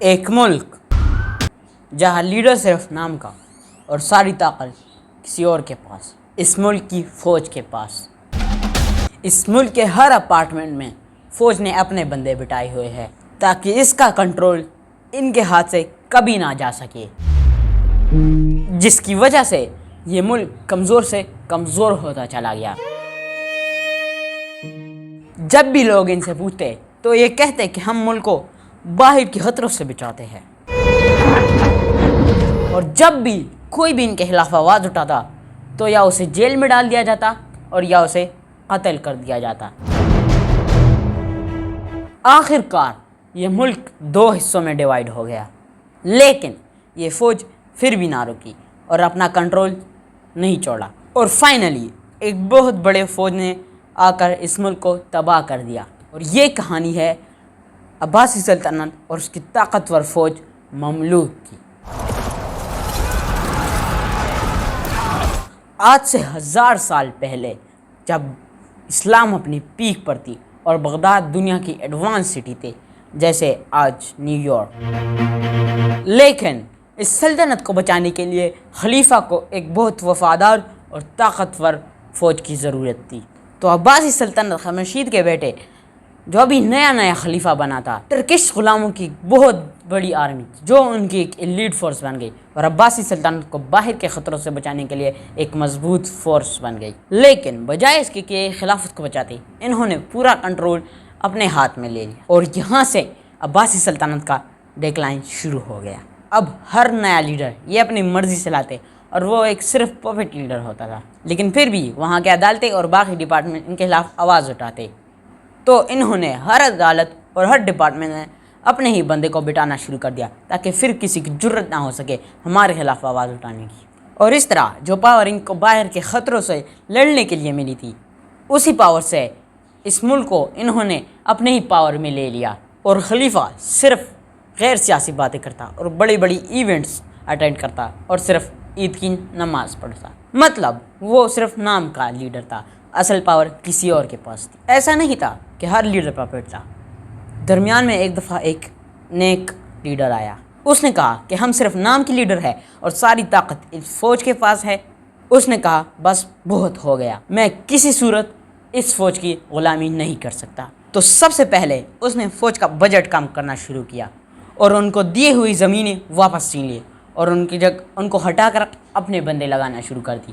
ایک ملک جہاں لیڈر صرف نام کا اور ساری طاقت کسی اور کے پاس، اس ملک کی فوج کے پاس۔ اس ملک کے ہر اپارٹمنٹ میں فوج نے اپنے بندے بٹھائے ہوئے ہیں تاکہ اس کا کنٹرول ان کے ہاتھ سے کبھی نہ جا سکے، جس کی وجہ سے یہ ملک کمزور سے کمزور ہوتا چلا گیا۔ جب بھی لوگ ان سے پوچھتے تو یہ کہتے کہ ہم ملک کو باہر کی خطروں سے بچاتے ہیں، اور جب بھی کوئی بھی ان کے خلاف آواز اٹھاتا تو یا اسے جیل میں ڈال دیا جاتا اور یا اسے قتل کر دیا جاتا۔ آخر کار یہ ملک 2 حصوں میں ڈیوائیڈ ہو گیا، لیکن یہ فوج پھر بھی نہ رکی اور اپنا کنٹرول نہیں چھوڑا، اور فائنلی ایک بہت بڑے فوج نے آ کر اس ملک کو تباہ کر دیا۔ اور یہ کہانی ہے عباسی سلطنت اور اس کی طاقتور فوج مملوک کی۔ آج سے 1000 سال پہلے جب اسلام اپنی پیک پر تھی اور بغداد دنیا کی ایڈوانس سٹی تھی جیسے آج نیو یارک، لیکن اس سلطنت کو بچانے کے لیے خلیفہ کو ایک بہت وفادار اور طاقتور فوج کی ضرورت تھی۔ تو عباسی سلطنت خمشید کے بیٹے جو ابھی نیا خلیفہ بنا تھا، ترکش غلاموں کی بہت بڑی آرمی جو ان کی ایک ایلیٹ فورس بن گئی اور عباسی سلطنت کو باہر کے خطروں سے بچانے کے لیے ایک مضبوط فورس بن گئی۔ لیکن بجائے اس کے کہ خلافت کو بچاتے، انہوں نے پورا کنٹرول اپنے ہاتھ میں لے لیا، اور یہاں سے عباسی سلطنت کا ڈیکلائن شروع ہو گیا۔ اب ہر نیا لیڈر یہ اپنی مرضی سے لاتے اور وہ ایک صرف پپٹ لیڈر ہوتا تھا، لیکن پھر بھی وہاں کے عدالتیں اور باقی ڈپارٹمنٹ ان کے خلاف آواز اٹھاتے، تو انہوں نے ہر عدالت اور ہر ڈپارٹمنٹ میں اپنے ہی بندے کو بٹانا شروع کر دیا تاکہ پھر کسی کی جرت نہ ہو سکے ہمارے خلاف آواز اٹھانے کی۔ اور اس طرح جو پاور ان کو باہر کے خطروں سے لڑنے کے لیے ملی تھی، اسی پاور سے اس ملک کو انہوں نے اپنے ہی پاور میں لے لیا، اور خلیفہ صرف غیر سیاسی باتیں کرتا اور بڑی ایونٹس اٹینڈ کرتا اور صرف عید کی نماز پڑھتا۔ مطلب وہ صرف نام کا لیڈر تھا، اصل پاور کسی اور کے پاس تھی۔ ایسا نہیں تھا کہ ہر لیڈر پپٹ تھا۔ درمیان میں ایک دفعہ ایک نیک لیڈر آیا، اس نے کہا کہ ہم صرف نام کی لیڈر ہے اور ساری طاقت اس فوج کے پاس ہے۔ اس نے کہا بس بہت ہو گیا، میں کسی صورت اس فوج کی غلامی نہیں کر سکتا۔ تو سب سے پہلے اس نے فوج کا بجٹ کم کرنا شروع کیا اور ان کو دی ہوئی زمینیں واپس چھین لی اور ان کی جگہ ان کو ہٹا کر اپنے بندے لگانا شروع کر دی۔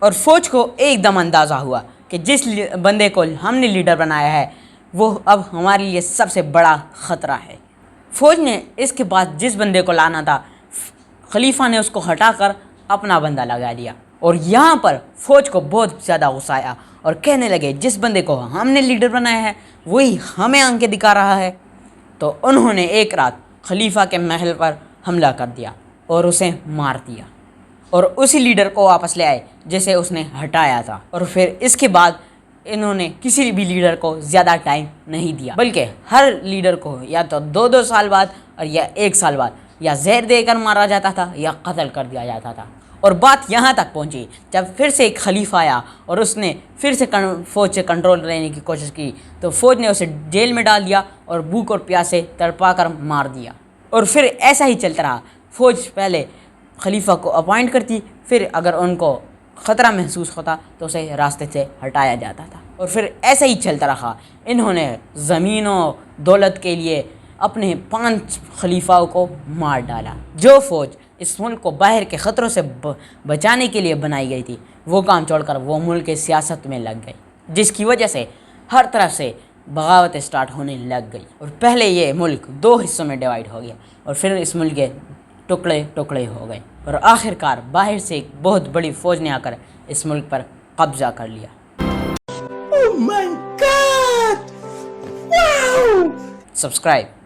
اور فوج کو ایک دم اندازہ ہوا کہ جس بندے کو ہم نے لیڈر بنایا ہے وہ اب ہمارے لیے سب سے بڑا خطرہ ہے۔ فوج نے اس کے بعد جس بندے کو لانا تھا، خلیفہ نے اس کو ہٹا کر اپنا بندہ لگا دیا، اور یہاں پر فوج کو بہت زیادہ غصہ آیا اور کہنے لگے جس بندے کو ہم نے لیڈر بنایا ہے وہی ہمیں آنکھیں دکھا رہا ہے۔ تو انہوں نے ایک رات خلیفہ کے محل پر حملہ کر دیا اور اسے مار دیا، اور اسی لیڈر کو واپس لے آئے جسے اس نے ہٹایا تھا۔ اور پھر اس کے بعد انہوں نے کسی بھی لیڈر کو زیادہ ٹائم نہیں دیا، بلکہ ہر لیڈر کو یا تو 2 سال بعد اور یا 1 سال بعد یا زہر دے کر مارا جاتا تھا یا قتل کر دیا جاتا تھا۔ اور بات یہاں تک پہنچی جب پھر سے ایک خلیفہ آیا اور اس نے پھر سے فوج سے کنٹرول لینے کی کوشش کی، تو فوج نے اسے جیل میں ڈال دیا اور بھوک اور پیاس سے تڑپا کر مار دیا۔ اور پھر ایسا ہی چلتا رہا، فوج پہلے خلیفہ کو اپوائنٹ کرتی، پھر اگر ان کو خطرہ محسوس ہوتا تو اسے راستے سے ہٹایا جاتا تھا، اور پھر ایسا ہی چلتا رہا۔ انہوں نے زمین و دولت کے لیے اپنے 5 خلیفاؤں کو مار ڈالا۔ جو فوج اس ملک کو باہر کے خطروں سے بچانے کے لیے بنائی گئی تھی، وہ کام چھوڑ کر وہ ملک کی سیاست میں لگ گئی، جس کی وجہ سے ہر طرف سے بغاوتیں سٹارٹ ہونے لگ گئی، اور پہلے یہ ملک 2 حصوں میں ڈیوائیڈ ہو گیا، اور پھر اس ملک کے ٹکڑے ہو گئے، اور آخر کار باہر سے ایک بہت بڑی فوج نے آ کر اس ملک پر قبضہ کر لیا۔ Oh my God! Wow! Subscribe